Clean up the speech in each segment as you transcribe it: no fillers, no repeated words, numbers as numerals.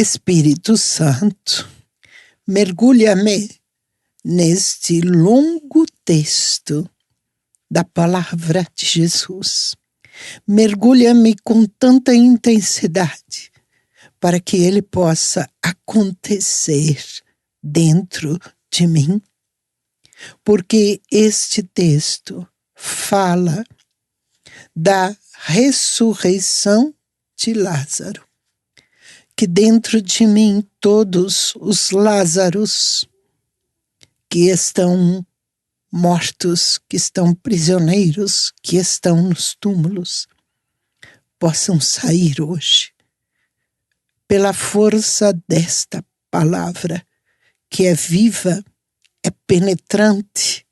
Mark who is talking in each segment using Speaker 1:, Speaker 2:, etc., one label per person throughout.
Speaker 1: Espírito Santo, mergulha-me neste longo texto da palavra de Jesus. Mergulha-me com tanta intensidade para que ele possa acontecer dentro de mim. Porque este texto fala da ressurreição de Lázaro. Que dentro de mim todos os Lázaros que estão mortos, que estão prisioneiros, que estão nos túmulos, possam sair hoje pela força desta palavra, que é viva, é penetrante,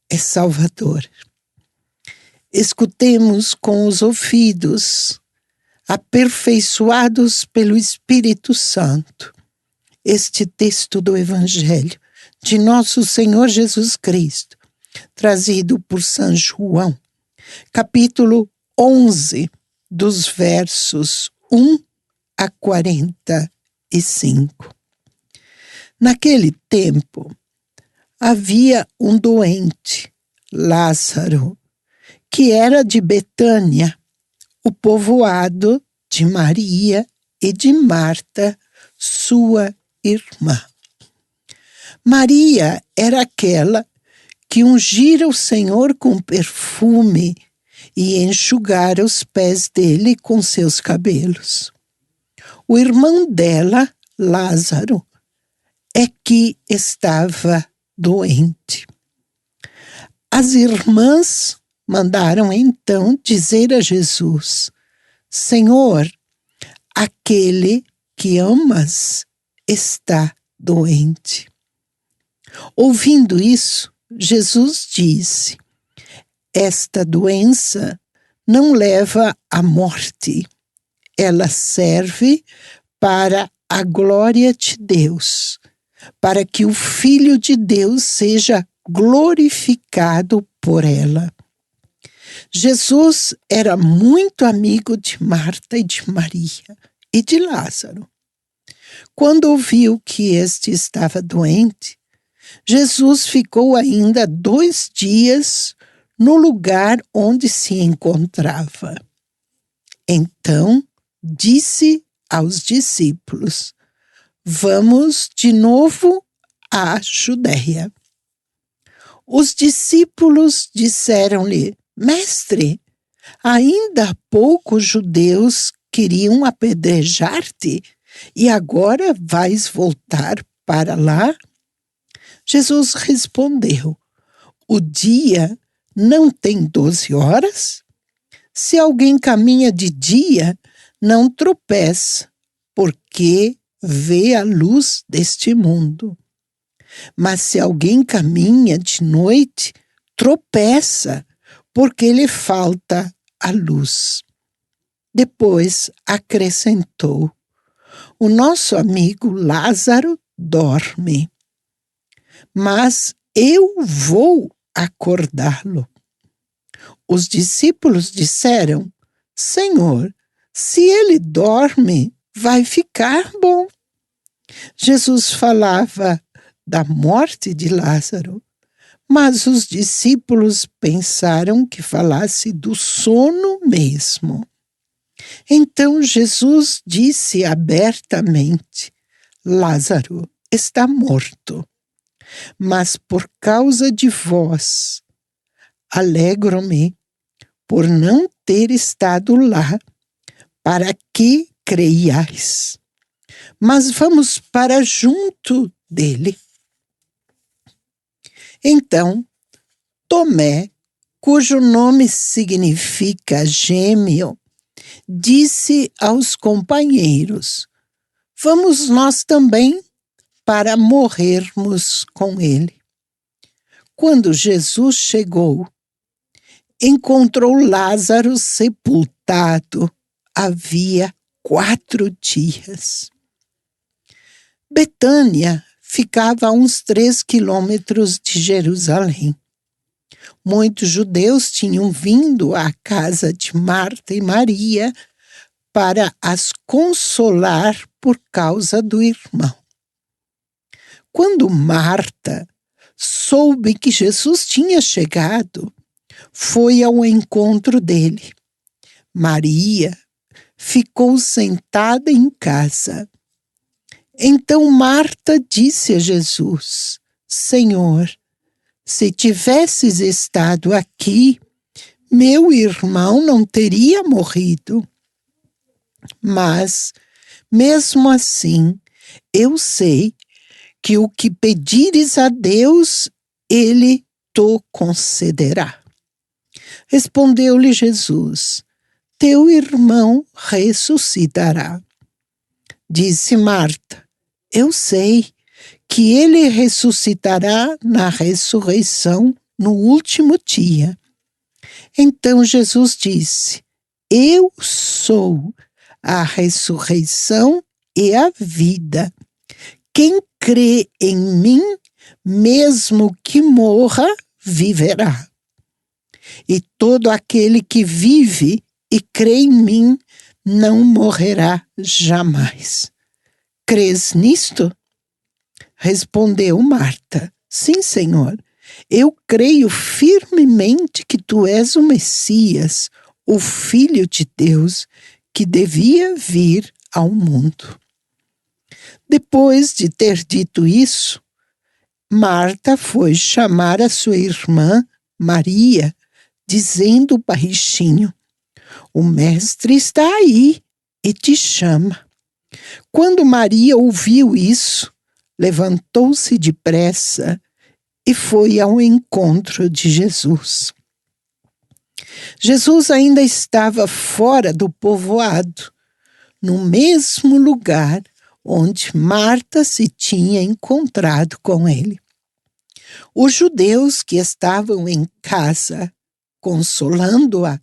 Speaker 1: é salvadora. Escutemos com os ouvidos, aperfeiçoados pelo Espírito Santo, este texto do Evangelho de nosso Senhor Jesus Cristo, trazido por São João, capítulo 11, dos versos 1 a 45. Naquele tempo, havia um doente, Lázaro, que era de Betânia, o povoado de Maria e de Marta, sua irmã. Maria era aquela que ungira o Senhor com perfume e enxugara os pés dele com seus cabelos. O irmão dela, Lázaro, é que estava doente. As irmãs mandaram então dizer a Jesus: Senhor, aquele que amas está doente. Ouvindo isso, Jesus disse: esta doença não leva à morte, ela serve para a glória de Deus, para que o Filho de Deus seja glorificado por ela. Jesus era muito amigo de Marta e de Maria e de Lázaro. Quando ouviu que este estava doente, Jesus ficou ainda 2 dias no lugar onde se encontrava. Então disse aos discípulos: vamos de novo à Judeia. Os discípulos disseram-lhe: Mestre, ainda há pouco os judeus queriam apedrejar-te e agora vais voltar para lá? Jesus respondeu: o dia não tem 12 horas? Se alguém caminha de dia, não tropeça, porque vê a luz deste mundo. Mas se alguém caminha de noite, tropeça, porque lhe falta a luz. Depois acrescentou: o nosso amigo Lázaro dorme, mas eu vou acordá-lo. Os discípulos disseram: Senhor, se ele dorme, vai ficar bom. Jesus falava da morte de Lázaro, mas os discípulos pensaram que falasse do sono mesmo. Então Jesus disse abertamente: Lázaro está morto, mas por causa de vós, alegro-me por não ter estado lá, para que creiais. Mas vamos para junto dele. Então, Tomé, cujo nome significa gêmeo, disse aos companheiros: vamos nós também para morrermos com ele. Quando Jesus chegou, encontrou Lázaro sepultado havia 4 dias. Betânia ficava a uns 3 quilômetros de Jerusalém. Muitos judeus tinham vindo à casa de Marta e Maria para as consolar por causa do irmão. Quando Marta soube que Jesus tinha chegado, foi ao encontro dele. Maria ficou sentada em casa. Então Marta disse a Jesus: Senhor, se tivesses estado aqui, meu irmão não teria morrido. Mas, mesmo assim, eu sei que o que pedires a Deus, Ele te concederá. Respondeu-lhe Jesus: Teu irmão ressuscitará. Disse Marta: Eu sei que ele ressuscitará na ressurreição no último dia. Então Jesus disse: Eu sou a ressurreição e a vida. Quem crê em mim, mesmo que morra, viverá. E todo aquele que vive e crê em mim não morrerá jamais. Crês nisto? Respondeu Marta: Sim, Senhor. Eu creio firmemente que tu és o Messias, o Filho de Deus, que devia vir ao mundo. Depois de ter dito isso, Marta foi chamar a sua irmã Maria, dizendo baixinho: O mestre está aí e te chama. Quando Maria ouviu isso, levantou-se depressa e foi ao encontro de Jesus. Jesus ainda estava fora do povoado, no mesmo lugar onde Marta se tinha encontrado com ele. Os judeus que estavam em casa, consolando-a,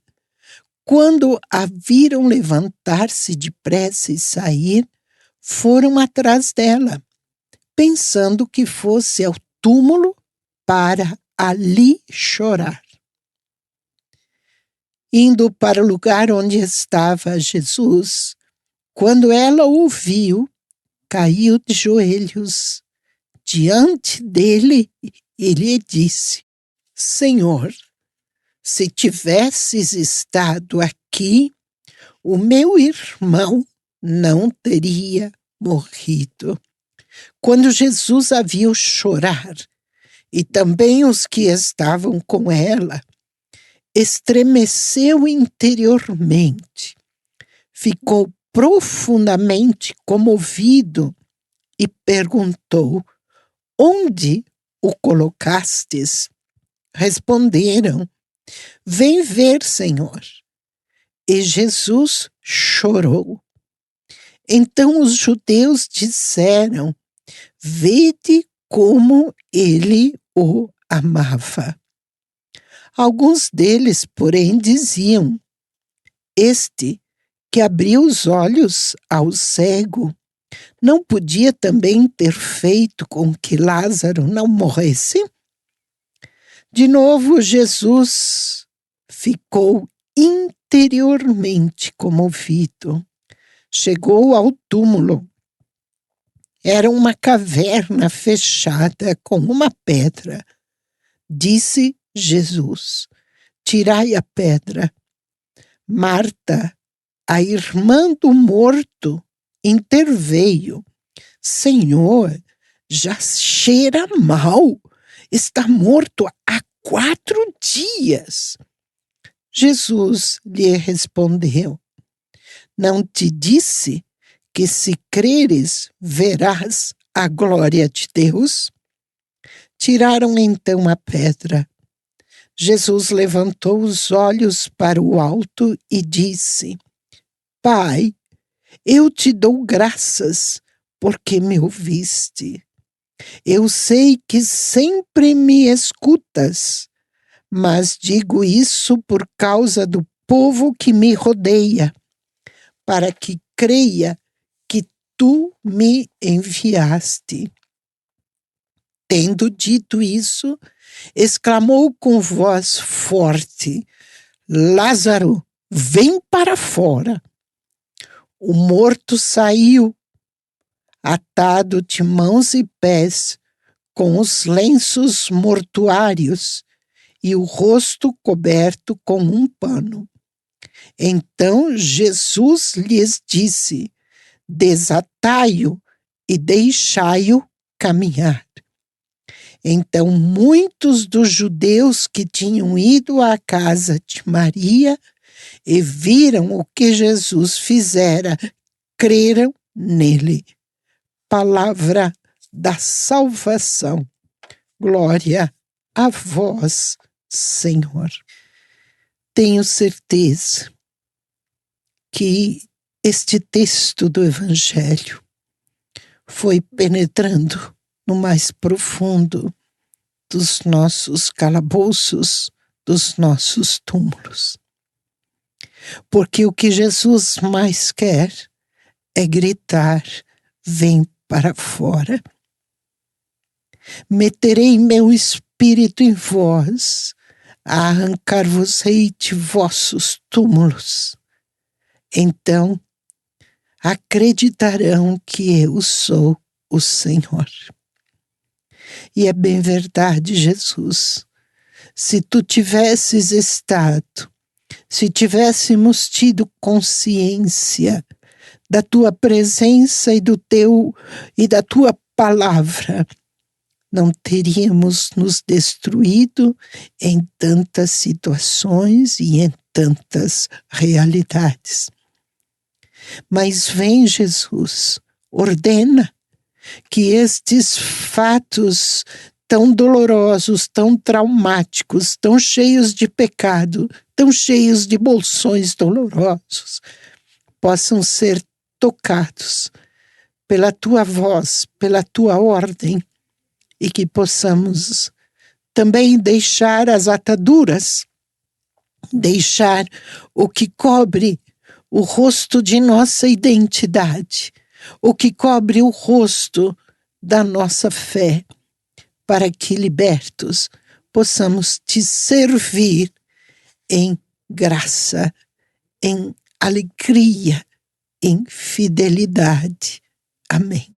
Speaker 1: quando a viram levantar-se depressa e sair, foram atrás dela, pensando que fosse ao túmulo para ali chorar. Indo para o lugar onde estava Jesus, quando ela ouviu, caiu de joelhos diante dele e lhe disse: Senhor, se tivesses estado aqui, o meu irmão não teria morrido. Quando Jesus a viu chorar, e também os que estavam com ela, estremeceu interiormente, ficou profundamente comovido e perguntou: Onde o colocastes? Responderam: Vem ver, Senhor. E Jesus chorou. Então os judeus disseram: Vede como ele o amava. Alguns deles, porém, diziam: Este que abriu os olhos ao cego, não podia também ter feito com que Lázaro não morresse? De novo, Jesus ficou interiormente comovido. Chegou ao túmulo. Era uma caverna fechada com uma pedra. Disse Jesus: Tirai a pedra. Marta, a irmã do morto, interveio: Senhor, já cheira mal. Está morto há 4 dias. Jesus lhe respondeu: Não te disse que se creres, verás a glória de Deus? Tiraram então a pedra. Jesus levantou os olhos para o alto e disse: Pai, eu te dou graças porque me ouviste. Eu sei que sempre me escutas, mas digo isso por causa do povo que me rodeia, para que creia que tu me enviaste. Tendo dito isso, exclamou com voz forte: Lázaro, vem para fora. O morto saiu, atado de mãos e pés, com os lenços mortuários e o rosto coberto com um pano. Então Jesus lhes disse: desatai-o e deixai-o caminhar. Então muitos dos judeus que tinham ido à casa de Maria e viram o que Jesus fizera, creram nele. Palavra da salvação. Glória a vós, Senhor. Tenho certeza que este texto do Evangelho foi penetrando no mais profundo dos nossos calabouços, dos nossos túmulos. Porque o que Jesus mais quer é gritar: vem para fora. Meterei meu espírito em vós, arrancar-vos-ei de vossos túmulos. Então acreditarão que eu sou o Senhor. E é bem verdade, Jesus. Se tu tivesses estado, se tivéssemos tido consciência da tua presença e da tua palavra, não teríamos nos destruído em tantas situações e em tantas realidades. Mas vem Jesus, ordena que estes fatos tão dolorosos, tão traumáticos, tão cheios de pecado, tão cheios de bolsões dolorosos, possam ser tocados pela tua voz, pela tua ordem, e que possamos também deixar as ataduras, deixar o que cobre o rosto de nossa identidade, o que cobre o rosto da nossa fé, para que, libertos, possamos te servir em graça, em alegria, em fidelidade. Amém.